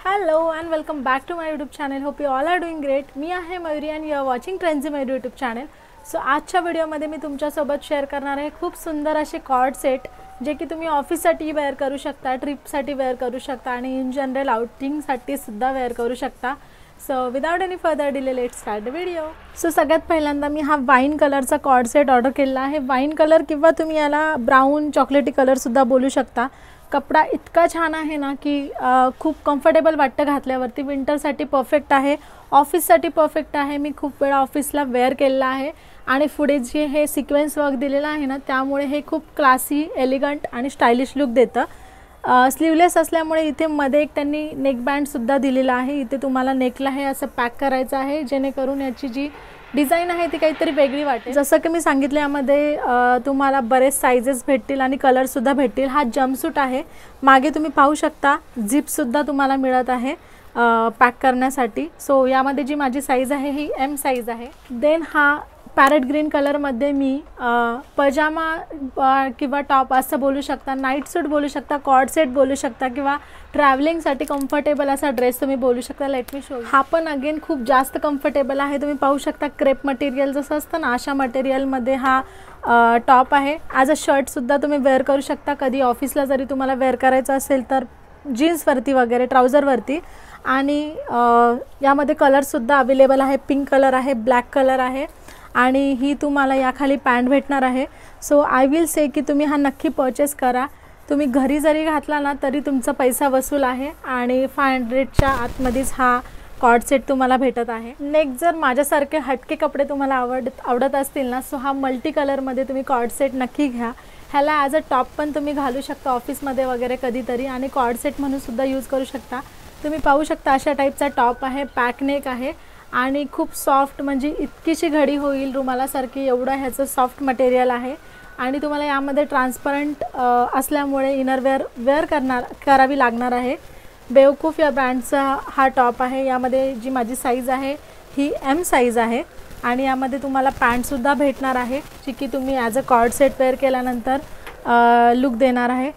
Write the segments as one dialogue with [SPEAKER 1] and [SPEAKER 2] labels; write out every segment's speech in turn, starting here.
[SPEAKER 1] Hello and welcome back to my YouTube channel. Hope you all are doing great. मी आहे Mayuri and you are watching Trendsy Mayuri YouTube channel. So आजच्या व्हिडिओमध्ये मी तुमच्यासोबत share करणार आहे खूप सुंदर असे कॉर्ड सेट जे की तुम्ही ऑफिससाठी वेअर करू शकता, ट्रिपसाठी वेअर करू शकता आणि इन जनरल आउटिंगसाठी सुद्धा वेअर करू शकता. So without any further delay let's start the video. So सगळ्यात पहिल्यांदा मी हा वाईन कलरचा कॉर्ड सेट ऑर्डर केला आहे. वाईन कलर किंवा तुम्ही याला ब्राऊन चॉकलेटी कलरसुद्धा बोलू शकता. कपडा इतका छान आहे ना की खूप कम्फर्टेबल वाटतं घातल्यावरती. विंटरसाठी परफेक्ट आहे, ऑफिससाठी परफेक्ट आहे. मी खूप वेळा ऑफिसला वेअर केलेला आहे आणि पुढे जे हे सिक्वेन्स वर्क दिलेलं आहे ना त्यामुळे हे खूप क्लासी, एलिगंट आणि स्टायलिश लुक देतं. स्लीवलेस असल्यामुळे इथे मध्ये एक त्यांनी नेकबँडसुद्धा दिलेला आहे. इथे तुम्हाला नेकला हे असं पॅक करायचं आहे जेणेकरून याची जी डिझाईन आहे ती काहीतरी वेगळी वाटेल. जसं की मी सांगितलं यामध्ये तुम्हाला बरेच साइजेस भेटतील आणि कलरसुद्धा भेटतील. हा जम्पसूट आहे. मागे तुम्ही पाहू शकता झिपसुद्धा तुम्हाला मिळत आहे पॅक करण्यासाठी. सो यामध्ये जी माझी साईज आहे ही एम साईज आहे. देन हा पॅरेट ग्रीन कलरमध्ये मी पजामा किंवा टॉप असं बोलू शकता, नाईट सूट बोलू शकता, कॉर्ड सेट बोलू शकता किंवा ट्रॅव्हलिंगसाठी कम्फर्टेबल असा ड्रेस तुम्ही बोलू शकता. Let me show. हा पण अगेन खूप जास्त कम्फर्टेबल आहे. तुम्ही पाहू शकता क्रेप मटेरियल जसं असतं ना अशा मटेरियलमध्ये हा टॉप आहे. ॲज अ शर्टसुद्धा तुम्ही वेअर करू शकता. कधी ऑफिसला जरी तुम्हाला वेअर करायचं असेल तर जीन्सवरती वगैरे, ट्राउझरवरती. आणि यामध्ये कलरसुद्धा अवेलेबल आहे. पिंक कलर आहे, ब्लॅक कलर आहे आणि ही तुम्हाला याखाली पॅन्ट भेटणार आहे. सो आय विल से की तुम्ही हा नक्की परचेस करा. तुम्ही घरी जरी घातला ना तरी तुमचा पैसा वसूल आहे आणि 500च्या आतमध्येच हा कॉर्ड सेट तुम्हाला भेटत आहे. नेक्स्ट जर माझ्यासारखे हटके कपडे तुम्हाला आवडत असतील ना सो हा मल्टी कलरमध्ये तुम्ही कॉर्ड सेट नक्की घ्या. ह्याला ॲज अ टॉप पण तुम्ही घालू शकता ऑफिसमध्ये वगैरे कधीतरी आणि कॉर्ड सेट म्हणून सुद्धा यूज करू शकता. तुम्ही पाहू शकता अशा टाईपचा टॉप आहे, पॅक नेक आहे आणि खूप सॉफ्ट, म्हणजे इतकीशी घडी होईल रुमालासारखी एवढं ह्याचं सॉफ्ट मटेरियल आहे. आणि तुम्हाला यामध्ये ट्रान्सपरंट असल्यामुळे इनरवेअर करावी लागणार आहे. बेवकूफ या ब्रँडचा हा टॉप आहे. यामध्ये जी माझी साईज आहे ही एम साईज आहे आणि यामध्ये तुम्हाला पॅन्टसुद्धा भेटणार आहे जी की तुम्ही as a coord set wear केल्यानंतर लुक देणार आहे.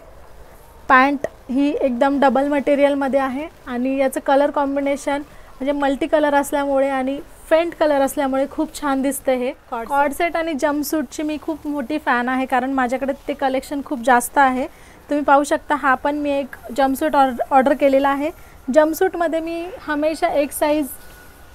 [SPEAKER 1] पॅन्ट ही एकदम डबल मटेरियलमध्ये आहे आणि याचं कलर कॉम्बिनेशन म्हणजे मल्टी कलर असल्यामुळे आणि फेंट कलर असल्यामुळे खूप छान दिसतं. हे कॉर्ड सेट आणि जम्पसूटची मी खूप मोठी फॅन आहे कारण माझ्याकडे ते कलेक्शन खूप जास्त आहे. तुम्ही पाहू शकता हा पण मी एक जम्पसूट ऑर्डर केलेला आहे. जम्पसूटमध्ये मी हमेशा एक साईज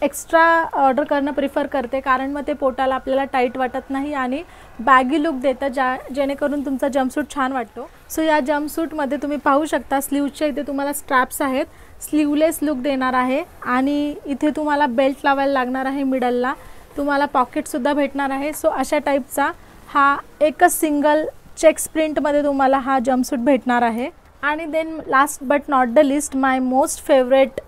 [SPEAKER 1] एक्स्ट्रा ऑर्डर करणं प्रिफर करते कारण मग ते पोटाला आपल्याला टाईट वाटत नाही आणि बॅगी लुक देतं जेणेकरून तुमचा जम्पसूट छान वाटतो. सो या जम्पसूटमध्ये तुम्ही पाहू शकता स्लीवच्या इथे तुम्हाला स्ट्रॅप्स आहेत. स्लीवलेस लुक देणार आहे आणि इथे तुम्हाला बेल्ट लावायला लागणार आहे. मिडलला तुम्हाला पॉकेटसुद्धा भेटणार आहे. सो अशा टाईपचा हा एकच सिंगल चेक्स प्रिंटमध्ये तुम्हाला हा जम्पसूट भेटणार आहे. आणि then last but not the least my most favourite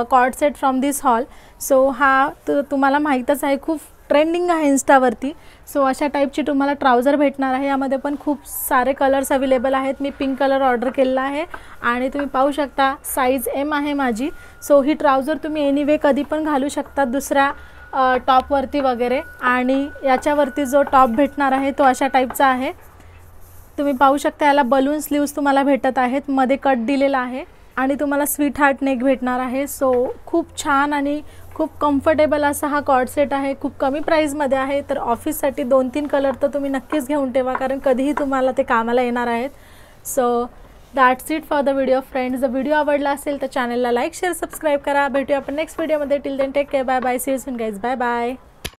[SPEAKER 1] coord set from this haul. So हा तुम्हाला माहीतच आहे, खूप ट्रेंडिंग आहे इंस्टावरती. सो अशा टाईपची तुम्हाला ट्राउझर भेटणार आहे. यामध्ये पण खूप सारे कलर्स अवेलेबल आहेत. मी पिंक कलर ऑर्डर केलेला आहे आणि तुम्ही पाहू शकता साईज एम आहे माझी. सो ही ट्राउझर तुम्ही एनिवे कधी पण घालू शकता दुसऱ्या टॉपवरती वगैरे. आणि याच्यावरती जो टॉप भेटणार आहे तो अशा टाईपचा आहे. तुम्ही पाहू शकता याला बलून स्लीव्स तुम्हाला भेटत आहेत, मध्ये कट दिलेला आहे आणि तुम्हाला स्वीट हार्ट नेक भेटणार आहे. सो खूप छान आणि खूप कम्फर्टेबल असा हा कॉर्ड सेट आहे. खूप कमी प्राईजमध्ये आहे. तर ऑफिससाठी 2-3 कलर तर तुम्ही नक्कीच घेऊन ठेवा कारण कधीही तुम्हाला ते कामाला येणार आहेत. So that's it for the video friends. जर व्हिडिओ आवडला असेल तर चॅनलला लाईक, शेअर, सबस्क्राईब करा. भेटूया आपण नेक्स्ट व्हिडिओमध्ये. Till then take care. Bye bye. See you soon guys. Bye bye.